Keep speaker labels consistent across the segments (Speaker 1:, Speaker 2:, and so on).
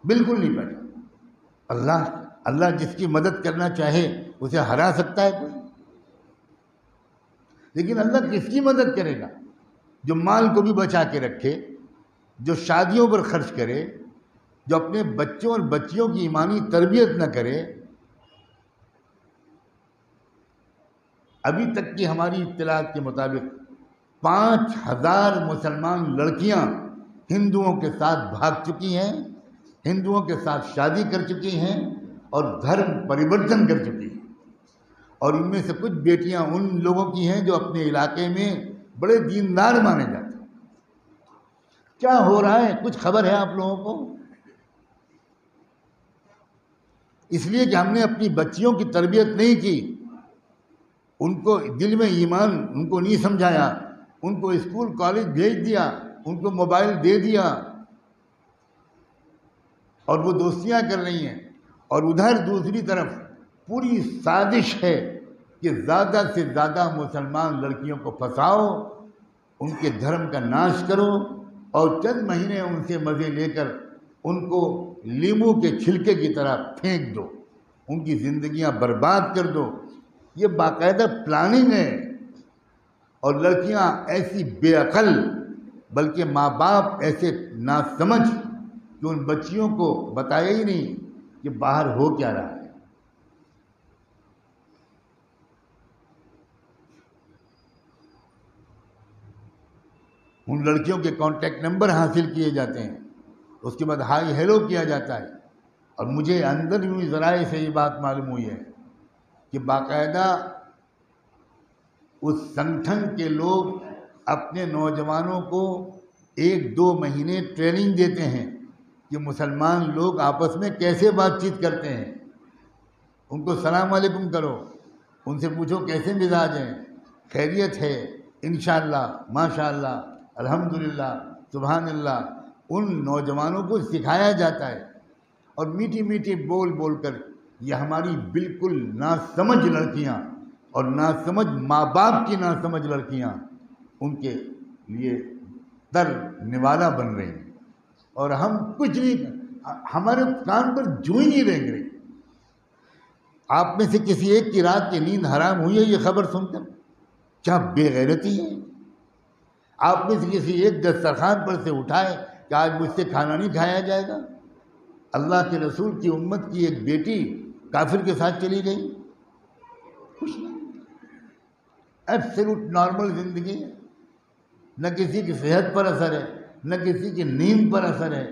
Speaker 1: بالکل نہیں پہچانتا۔ اللہ جس کی مدد کرنا چاہے اسے ہرا سکتا ہے کوئی؟ لیکن اللہ کس کی مدد کرے گا؟ جو مال کو بھی بچا کے رکھے، جو شادیوں پر خرچ کرے، جو اپنے بچوں اور بچیوں کی ایمانی تربیت نہ کرے۔ ابھی تک کی ہماری اطلاعات کے مطابق 5000 مسلمان لڑکیاں ہندوؤں کے ساتھ بھاگ چکی ہیں، ہندوؤں کے ساتھ شادی کر چکی ہیں اور دھرم پریورتن کر چکی ہیں۔ اور ان میں سے کچھ بیٹیاں ان لوگوں کی ہیں جو اپنے علاقے میں بڑے دیندار مانے جاتے ہیں۔ کیا ہو رہا ہے کچھ خبر ہے آپ لوگوں کو؟ اس لیے کہ ہم نے اپنی بچیوں کی تربیت نہیں کی، ان کو دل میں ایمان ان کو نہیں سمجھایا، ان کو اسکول کالج بھیج دیا، ان کو موبائل دے دیا اور وہ دوستیاں کر رہی ہیں۔ اور ادھر دوسری طرف پوری سازش ہے کہ زیادہ سے زیادہ مسلمان لڑکیوں کو پھنساؤ، ان کے دھرم کا ناش کرو اور چند مہینے ان سے مزے لے کر ان کو لیمو کے چھلکے کی طرح پھینک دو، ان کی زندگیاں برباد کر دو۔ یہ باقاعدہ پلاننگ ہے۔ اور لڑکیاں ایسی بے عقل، بلکہ ماں باپ ایسے ناسمجھ کہ ان بچیوں کو بتایا ہی نہیں کہ باہر ہو کیا رہا ہے۔ ان لڑکیوں کے کانٹیکٹ نمبر حاصل کیے جاتے ہیں، اس کے بعد ہائی ہیلو کیا جاتا ہے۔ اور مجھے اندر یوں ذرائع سے یہ بات معلوم ہوئی ہے کہ باقاعدہ اس سنگٹھن کے لوگ اپنے نوجوانوں کو 1-2 مہینے ٹریننگ دیتے ہیں کہ مسلمان لوگ آپس میں کیسے بات چیت کرتے ہیں۔ ان کو سلام علیکم کرو، ان سے پوچھو کیسے مزاج ہیں، خیریت ہے، انشاءاللہ، ماشاءاللہ، الحمدللہ، سبحان اللہ۔ ان نوجوانوں کو سکھایا جاتا ہے اور میٹھی میٹھی بول بول کر یہ ہماری بالکل ناسمجھ لڑکیاں اور ناسمجھ ماں باپ کی ناسمجھ لڑکیاں ان کے لیے در نوالا بن رہی ہیں۔ اور ہم کچھ نہیں، ہمارے کان پر جو ہی نہیں رینگ رہی۔ آپ میں سے کسی ایک کی رات کی نیند حرام ہوئی ہے یہ خبر سن کر؟ کیا بے غیرتی ہے! آپ میں سے کسی ایک دسترخوان پر سے اٹھائے کہ آج مجھ سے کھانا نہیں کھایا جائے گا؟ اللہ کے رسول کی امت کی ایک بیٹی کافر کے ساتھ چلی گئی، کچھ نہیں، ایبسلوٹ نارمل زندگی ہے، نہ کسی کی صحت پر اثر ہے، نہ کسی کی نیند پر اثر ہے،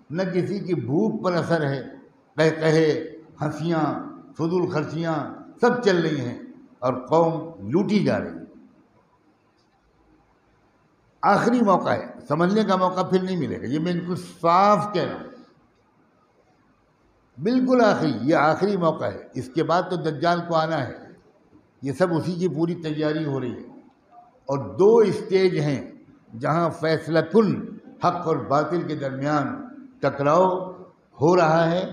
Speaker 1: نہ کسی کی بھوک پر اثر ہے۔ قہقہے، ہنسیاں، فضول خرچیاں سب چل رہی ہیں اور قوم لوٹی جا رہی ہے۔ آخری موقع ہے، سمجھنے کا موقع پھر نہیں ملے گا، یہ میں بالکل صاف کہہ رہا ہوں، بالکل آخری، یہ آخری موقع ہے۔ اس کے بعد تو دجال کو آنا ہے، یہ سب اسی کی پوری تیاری ہو رہی ہے۔ اور 2 اسٹیج ہیں جہاں فیصلہ کن حق اور باطل کے درمیان ٹکراؤ ہو رہا ہے،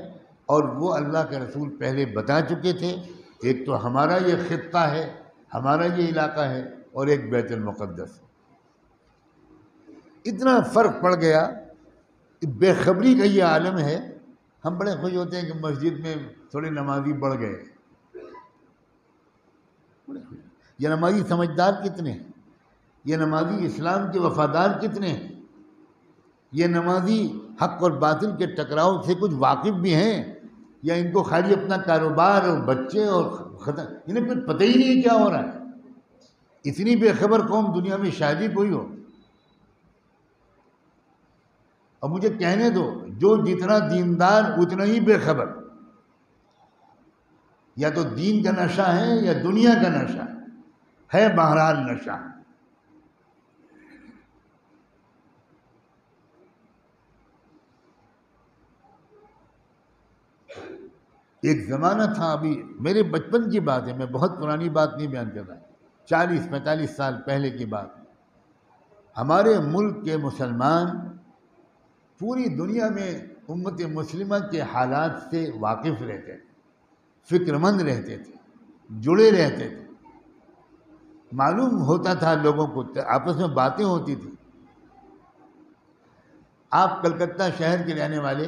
Speaker 1: اور وہ اللہ کے رسول پہلے بتا چکے تھے۔ ایک تو ہمارا یہ خطہ ہے، ہمارا یہ علاقہ ہے، اور ایک بیت المقدس۔ اتنا فرق پڑ گیا، بے خبری کا یہ عالم ہے۔ ہم بڑے خوش ہوتے ہیں کہ مسجد میں تھوڑے نمازی بڑھ گئے، یہ نمازی سمجھدار کتنے ہیں، یہ نمازی اسلام کے وفادار کتنے ہیں، یہ نمازی حق اور باطل کے ٹکراؤ سے کچھ واقف بھی ہیں، یا ان کو خالی اپنا کاروبار اور بچے اور انہیں کچھ پتہ ہی نہیں کیا ہو رہا ہے۔ اتنی بے خبر قوم دنیا میں شاید ہی کوئی ہو۔ اور مجھے کہنے دو، جو جتنا دیندار اتنا ہی بے خبر، یا تو دین کا نشہ ہے یا دنیا کا نشہ ہے، بہرحال نشہ۔ ایک زمانہ تھا، ابھی میرے بچپن کی بات ہے، میں بہت پرانی بات نہیں بیان کر رہا، 40-45 سال پہلے کی بات۔ ہمارے ملک کے مسلمان پوری دنیا میں امت مسلمہ کے حالات سے واقف رہتے تھے، فکر مند رہتے تھے، جڑے رہتے تھے، معلوم ہوتا تھا لوگوں کو، آپس میں باتیں ہوتی تھی۔ آپ کلکتہ شہر کے رہنے والے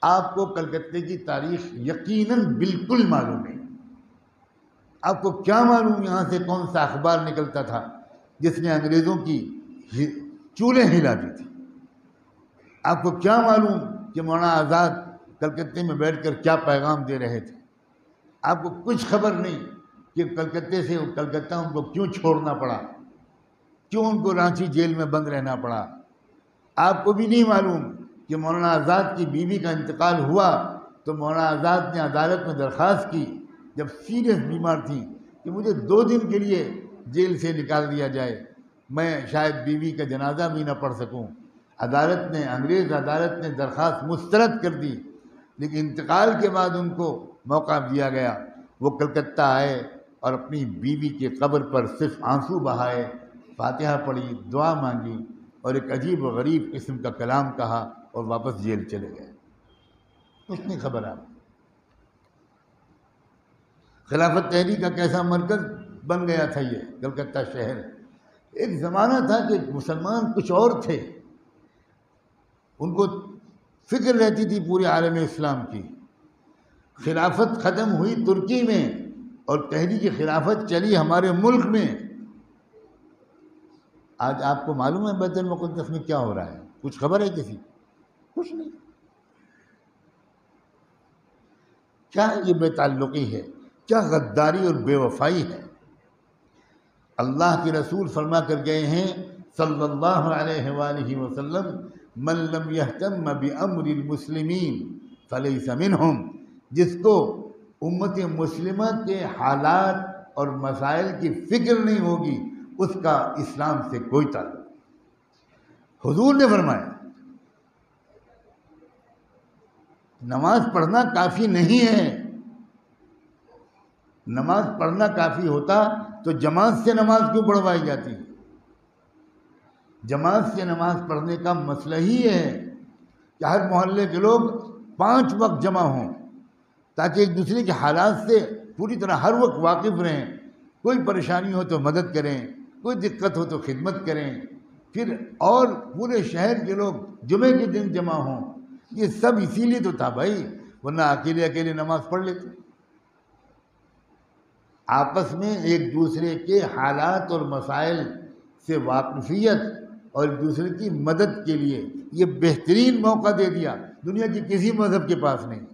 Speaker 1: آپ کو کلکتے کی تاریخ یقیناً بالکل معلوم ہے. آپ کو کیا معلوم یہاں سے کون سا اخبار نکلتا تھا جس نے انگریزوں کی چولیں ہلا دی تھی؟ آپ کو کیا معلوم کہ مولانا آزاد کلکتے میں بیٹھ کر کیا پیغام دے رہے تھے؟ آپ کو کچھ خبر نہیں کہ کلکتہ ان کو کیوں چھوڑنا پڑا، کیوں ان کو رانچی جیل میں بند رہنا پڑا. آپ کو بھی نہیں معلوم کہ مولانا آزاد کی بیوی کا انتقال ہوا تو مولانا آزاد نے عدالت میں درخواست کی جب سیریس بیمار تھیں کہ مجھے 2 دن کے لیے جیل سے نکال دیا جائے، میں شاید بیوی کا جنازہ بھی نہ پڑھ سکوں. انگریز عدالت نے درخواست مسترد کر دی، لیکن انتقال کے بعد ان کو موقع دیا گیا. وہ کلکتہ آئے اور اپنی بیوی کی قبر پر صرف آنسو بہائے، فاتحہ پڑھی، دعا مانگی اور ایک عجیب و غریب قسم کا کلام کہا اور واپس جیل چلے گئے. کچھ نہیں خبر آپ. خلافت تحریک کا کیسا مرکز بن گیا تھا یہ کلکتہ شہر. ایک زمانہ تھا کہ مسلمان کچھ اور تھے، ان کو فکر رہتی تھی پورے عالم اسلام کی. خلافت ختم ہوئی ترکی میں اور تحریک خلافت چلی ہمارے ملک میں. آج آپ کو معلوم ہے بیت المقدس میں کیا ہو رہا ہے؟ کچھ خبر ہے کسی؟ کچھ نہیں. کیا یہ بے تعلقی ہے؟ کیا غداری اور بے وفائی ہے؟ اللہ کے رسول فرما کر گئے ہیں صلی اللہ علیہ وآلہ وسلم، من لم یہتم بامر المسلمین فلیس منہم. جس کو امت مسلمہ کے حالات اور مسائل کی فکر نہیں ہوگی اس کا اسلام سے کوئی تعلق نہیں. حضور نے فرمایا نماز پڑھنا کافی نہیں ہے. نماز پڑھنا کافی ہوتا تو جماعت سے نماز کیوں پڑھوائی جاتی؟ جماعت سے نماز پڑھنے کا مسئلہ ہی ہے کہ ہر محلے کے لوگ 5 وقت جمع ہوں تاکہ ایک دوسرے کے حالات سے پوری طرح ہر وقت واقف رہیں. کوئی پریشانی ہو تو مدد کریں، کوئی دقت ہو تو خدمت کریں. پھر اور پورے شہر کے لوگ جمعے کے دن جمع ہوں. یہ سب اسی لیے تو تھا بھائی، ورنہ اکیلے نماز پڑھ لیتے. آپس میں ایک دوسرے کے حالات اور مسائل سے واقفیت اور ایک دوسرے کی مدد کے لیے یہ بہترین موقع دے دیا، دنیا کی کسی مذہب کے پاس نہیں.